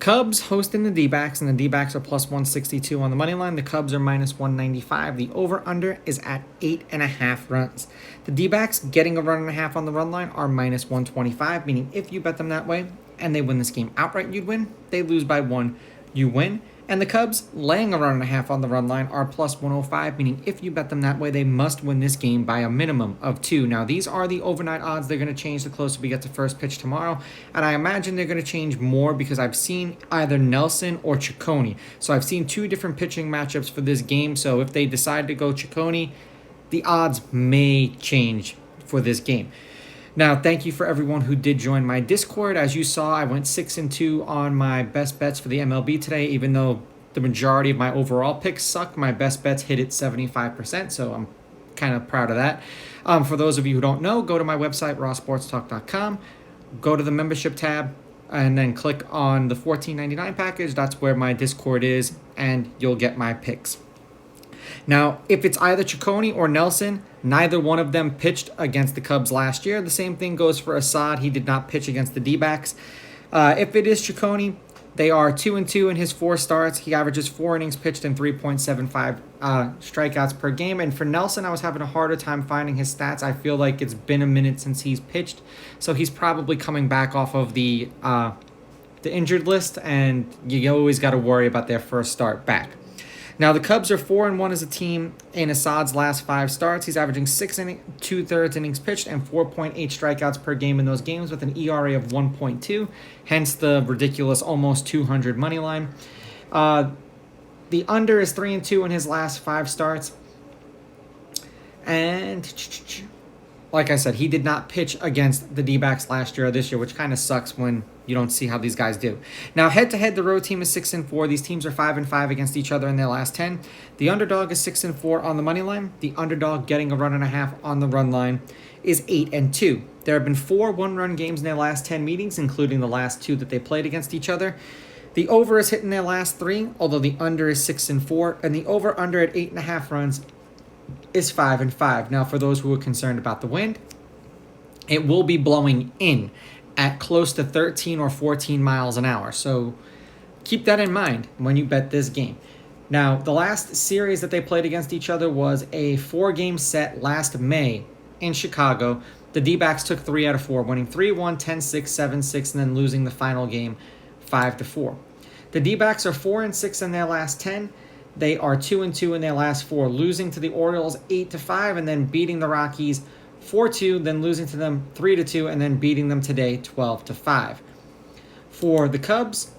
Cubs hosting the D-backs, and the D-backs are plus 162 on the money line. The Cubs are minus 195. The over-under is at 8.5 runs. The D-backs getting a run and a half on the run line are minus 125, meaning if you bet them that way and they win this game outright, you'd win. They lose by 1, you win. And the Cubs laying a run and a half on the run line are plus 105, meaning if you bet them that way, they must win this game by a minimum of 2. Now, these are the overnight odds. They're going to change the closer we get to first pitch tomorrow, and I imagine they're going to change more because I've seen either Nelson or Ciccone. So I've seen 2 different pitching matchups for this game, so if they decide to go Ciccone, the odds may change for this game. Now, thank you for everyone who did join my Discord. As you saw, I went 6-2 on my best bets for the MLB today, even though the majority of my overall picks suck. My best bets hit it 75%, so I'm kind of proud of that. For those of you who don't know, go to my website, rawsportstalk.com, go to the membership tab, and then click on the $14.99 package. That's where my Discord is, and you'll get my picks. Now, if it's either Ciccone or Nelson, neither one of them pitched against the Cubs last year. The same thing goes for Assad. He did not pitch against the D-backs. If it is Ciccone, they are 2-2 in his 4 starts. He averages 4 innings pitched and 3.75 strikeouts per game. And for Nelson, I was having a harder time finding his stats. I feel like it's been a minute since he's pitched, so he's probably coming back off of the injured list, and you always got to worry about their first start back. Now, the Cubs are 4-1 as a team in Assad's last 5 starts. He's averaging 6 2/3 innings pitched and 4.8 strikeouts per game in those games with an ERA of 1.2, hence the ridiculous almost 200 money line. The under is 3-2 in his last 5 starts. And like I said, he did not pitch against the D-backs last year or this year, which kind of sucks when you don't see how these guys do. Now, head-to-head, the road team is 6-4. These teams are 5-5 against each other in their last 10. The underdog is 6-4 on the money line. The underdog getting a run and a half on the run line is 8-2. There have been 4 one-run games in their last 10 meetings, including the last 2 that they played against each other. The over is hitting their last 3, although the under is 6-4, and the over-under at 8.5 runs is 5-5. Now, for those who are concerned about the wind, it will be blowing in at close to 13 or 14 miles an hour. So keep that in mind when you bet this game. Now, the last series that they played against each other was a 4-game set last May in Chicago. The D-backs took 3 out of 4, winning 3-1, 10-6, 7-6, and then losing the final game 5-4. The D-backs are 4-6 in their last 10. They are 2-2 in their last 4, losing to the Orioles 8-5 and then beating the Rockies 4-2, then losing to them 3-2, and then beating them today 12-5. For the Cubs,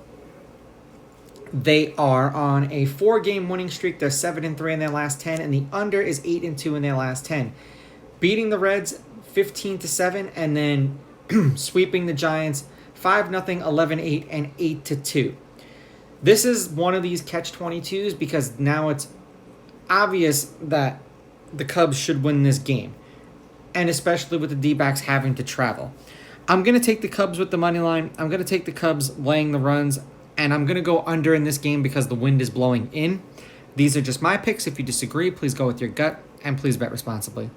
they are on a 4-game winning streak. They're 7-3 in their last 10, and the under is 8-2 in their last 10. Beating the Reds 15-7, and then sweeping the Giants 5-0, 11-8, and 8-2. This is one of these catch-22s because now it's obvious that the Cubs should win this game, and especially with the D-backs having to travel. I'm going to take the Cubs with the money line. I'm going to take the Cubs laying the runs, and I'm going to go under in this game because the wind is blowing in. These are just my picks. If you disagree, please go with your gut, and please bet responsibly.